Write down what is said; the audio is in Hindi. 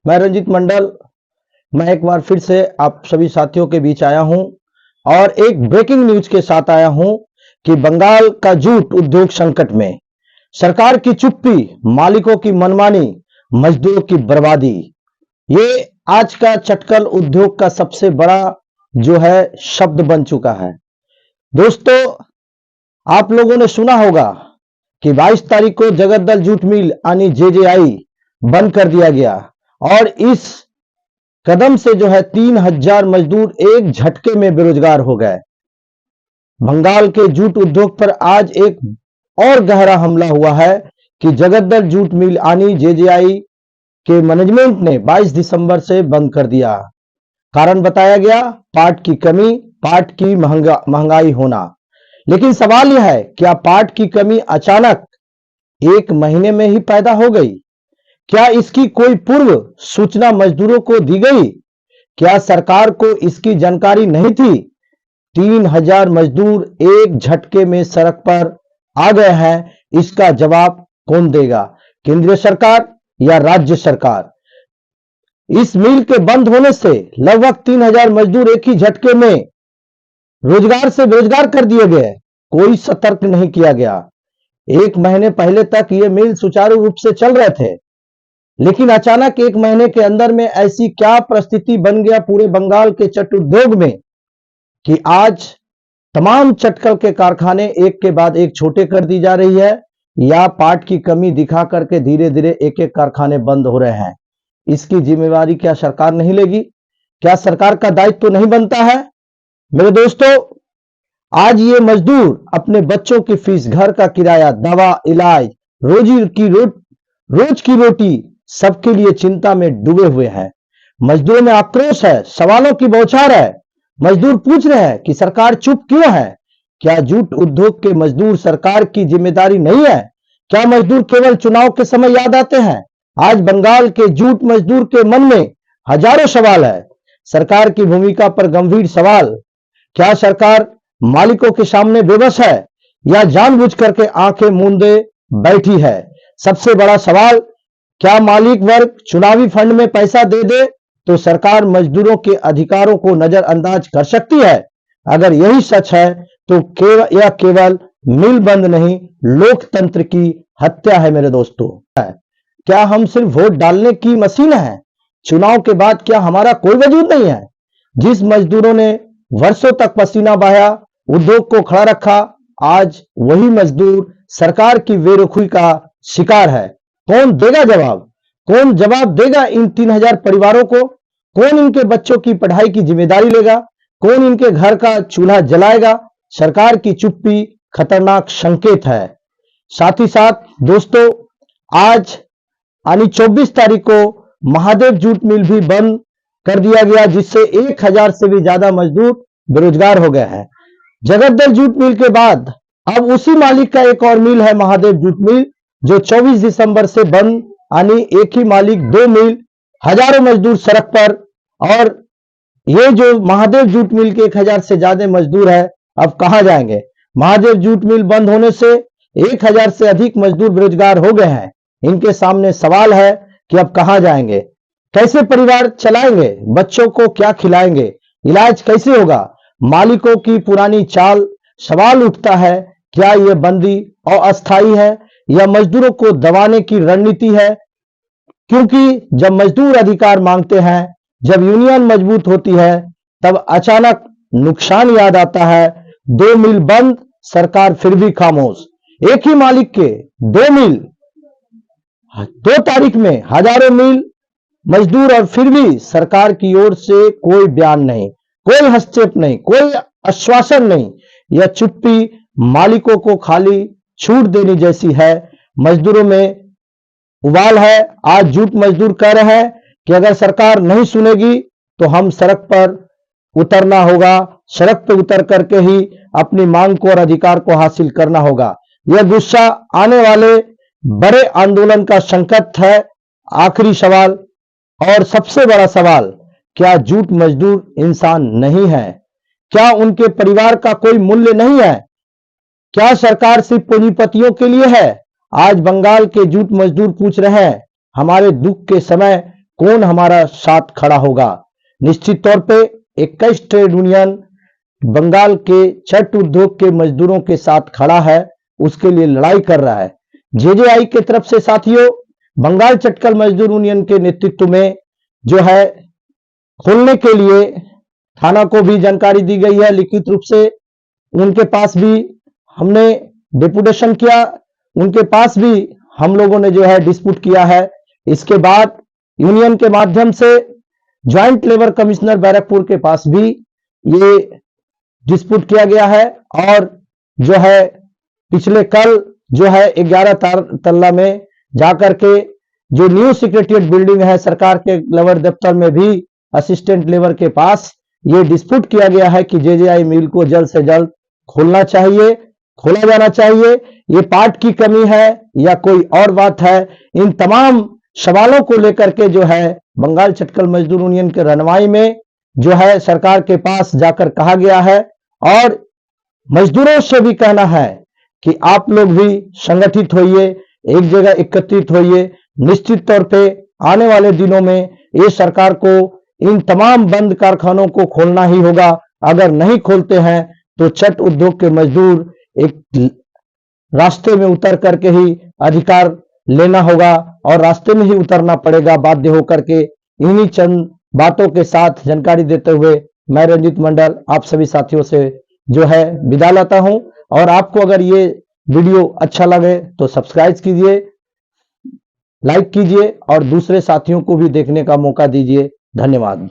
मैं रंजित मंडल। मैं एक बार फिर से आप सभी साथियों के बीच आया हूं और एक ब्रेकिंग न्यूज के साथ आया हूं कि बंगाल का जूट उद्योग संकट में, सरकार की चुप्पी, मालिकों की मनमानी, मजदूरों की बर्बादी। ये आज का चटकल उद्योग का सबसे बड़ा जो है शब्द बन चुका है। दोस्तों, आप लोगों ने सुना होगा कि 22 तारीख को जगद्दल जूट मिल यानी जेजेआई बंद कर दिया गया और इस कदम से जो है 3000 मजदूर एक झटके में बेरोजगार हो गए। बंगाल के जूट उद्योग पर आज एक और गहरा हमला हुआ है कि जगद्दल जूट मिल यानी जेजेआई के मैनेजमेंट ने 22 दिसंबर से बंद कर दिया। कारण बताया गया पाट की कमी, पाट की महंगाई होना। लेकिन सवाल यह है, क्या पाट की कमी अचानक एक महीने में ही पैदा हो गई? क्या इसकी कोई पूर्व सूचना मजदूरों को दी गई? क्या सरकार को इसकी जानकारी नहीं थी? 3000 मजदूर एक झटके में सड़क पर आ गए हैं, इसका जवाब कौन देगा? केंद्रीय सरकार या राज्य सरकार? इस मिल के बंद होने से लगभग 3000 मजदूर एक ही झटके में रोजगार से बेरोजगार कर दिए गए। कोई सतर्क नहीं किया गया। एक महीने पहले तक ये मिल सुचारू रूप से चल रहे थे, लेकिन अचानक एक महीने के अंदर में ऐसी क्या परिस्थिति बन गया पूरे बंगाल के चट उद्योग में कि आज तमाम चटकल के कारखाने एक के बाद एक छोटे कर दी जा रही है, या पाट की कमी दिखा करके धीरे धीरे एक एक कारखाने बंद हो रहे हैं। इसकी जिम्मेवारी क्या सरकार नहीं लेगी? क्या सरकार का दायित्व तो नहीं बनता है? मेरे दोस्तों, आज ये मजदूर अपने बच्चों की फीस, घर का किराया, दवा, इलाज, रोज की रोटी सबके लिए चिंता में डूबे हुए हैं। मजदूरों में आक्रोश है, सवालों की बौछार है। मजदूर पूछ रहे हैं कि सरकार चुप क्यों है? क्या जूट उद्योग के मजदूर सरकार की जिम्मेदारी नहीं है? क्या मजदूर केवल चुनाव के समय याद आते हैं? आज बंगाल के जूट मजदूर के मन में हजारों सवाल है। सरकार की भूमिका पर गंभीर सवाल। क्या सरकार मालिकों के सामने बेबस है या जानबूझ करके आंखें मूंदे बैठी है? सबसे बड़ा सवाल, क्या मालिक वर्ग चुनावी फंड में पैसा दे दे तो सरकार मजदूरों के अधिकारों को नजरअंदाज कर सकती है? अगर यही सच है तो केवल मिल बंद नहीं, लोकतंत्र की हत्या है। मेरे दोस्तों, क्या हम सिर्फ वोट डालने की मशीन है? चुनाव के बाद क्या हमारा कोई वजूद नहीं है? जिस मजदूरों ने वर्षों तक पसीना बहाया, उद्योग को खड़ा रखा, आज वही मजदूर सरकार की बेरुखी का शिकार है। कौन देगा जवाब? कौन जवाब देगा इन 3000 परिवारों को? कौन इनके बच्चों की पढ़ाई की जिम्मेदारी लेगा? कौन इनके घर का चूल्हा जलाएगा? सरकार की चुप्पी खतरनाक संकेत है। साथ ही साथ दोस्तों, आज यानी 24 तारीख को महादेव जूट मिल भी बंद कर दिया गया, जिससे 1000 से भी ज्यादा मजदूर बेरोजगार हो गए हैं। जगद्दल जूट मिल के बाद अब उसी मालिक का एक और मिल है, महादेव जूट मिल, जो 24 दिसंबर से बंद, यानी एक ही मालिक दो मिल, हजारों मजदूर सड़क पर। और ये जो महादेव जूट मिल के 1000 से ज्यादा मजदूर है, अब कहां जाएंगे? महादेव जूट मिल बंद होने से 1000 से अधिक मजदूर बेरोजगार हो गए हैं। इनके सामने सवाल है कि अब कहां जाएंगे? कैसे परिवार चलाएंगे? बच्चों को क्या खिलाएंगे? इलाज कैसे होगा? मालिकों की पुरानी चाल। सवाल उठता है, क्या यह बंदी अस्थायी है या मजदूरों को दबाने की रणनीति है? क्योंकि जब मजदूर अधिकार मांगते हैं, जब यूनियन मजबूत होती है, तब अचानक नुकसान याद आता है। दो मिल बंद, सरकार फिर भी खामोश। एक ही मालिक के दो मिल, 2 तारीख में हजारों मिल मजदूर, और फिर भी सरकार की ओर से कोई बयान नहीं, कोई हस्तक्षेप नहीं, कोई आश्वासन नहीं। यह चुप्पी मालिकों को खाली छूट देने जैसी है। मजदूरों में उबाल है। आज जूट मजदूर कह रहे हैं कि अगर सरकार नहीं सुनेगी तो हम सड़क पर उतरना होगा। सड़क पर उतर करके ही अपनी मांग को और अधिकार को हासिल करना होगा। यह गुस्सा आने वाले बड़े आंदोलन का संकेत है। आखिरी सवाल और सबसे बड़ा सवाल, क्या जूट मजदूर इंसान नहीं है? क्या उनके परिवार का कोई मूल्य नहीं है? क्या सरकार सिर्फ पूंजीपतियों के लिए है? आज बंगाल के जूट मजदूर पूछ रहे हैं, हमारे दुख के समय कौन हमारा साथ खड़ा होगा। निश्चित तौर पे 21 ट्रेड यूनियन बंगाल के छठ उद्योग के मजदूरों के साथ खड़ा है, उसके लिए लड़ाई कर रहा है। जेजेआई के तरफ से साथियों बंगाल चटकल मजदूर यूनियन के नेतृत्व में जो है खोलने के लिए थाना को भी जानकारी दी गई है लिखित रूप से। उनके पास भी हमने डेपुटेशन किया, उनके पास भी हम लोगों ने जो है डिस्प्यूट किया है। इसके बाद यूनियन के माध्यम से ज्वाइंट लेबर कमिश्नर बैरकपुर के पास भी ये डिस्प्यूट किया गया है और जो है पिछले कल जो है 11 तल्ला में जाकर के जो न्यू सेक्रेटरिएट बिल्डिंग है सरकार के लेबर दफ्तर में भी असिस्टेंट लेबर के पास ये डिस्प्यूट किया गया है कि जेजेआई मिल को जल्द से जल्द खोलना चाहिए, खोला जाना चाहिए। ये पार्ट की कमी है या कोई और बात है, इन तमाम सवालों को लेकर के जो है बंगाल चटकल मजदूर यूनियन के रहनुमाई में जो है सरकार के पास जाकर कहा गया है और मजदूरों से भी कहना है कि आप लोग भी संगठित होइए, एक जगह एकत्रित होइए। निश्चित तौर पे आने वाले दिनों में ये सरकार को इन तमाम बंद कारखानों को खोलना ही होगा। अगर नहीं खोलते हैं तो छठ उद्योग के मजदूर एक रास्ते में उतर करके ही अधिकार लेना होगा और रास्ते में ही उतरना पड़ेगा बाध्य होकर के। इन्हीं चंद बातों के साथ जानकारी देते हुए मैं रंजित मंडल आप सभी साथियों से जो है विदा लेता हूं और आपको अगर ये वीडियो अच्छा लगे तो सब्सक्राइब कीजिए, लाइक कीजिए और दूसरे साथियों को भी देखने का मौका दीजिए। धन्यवाद।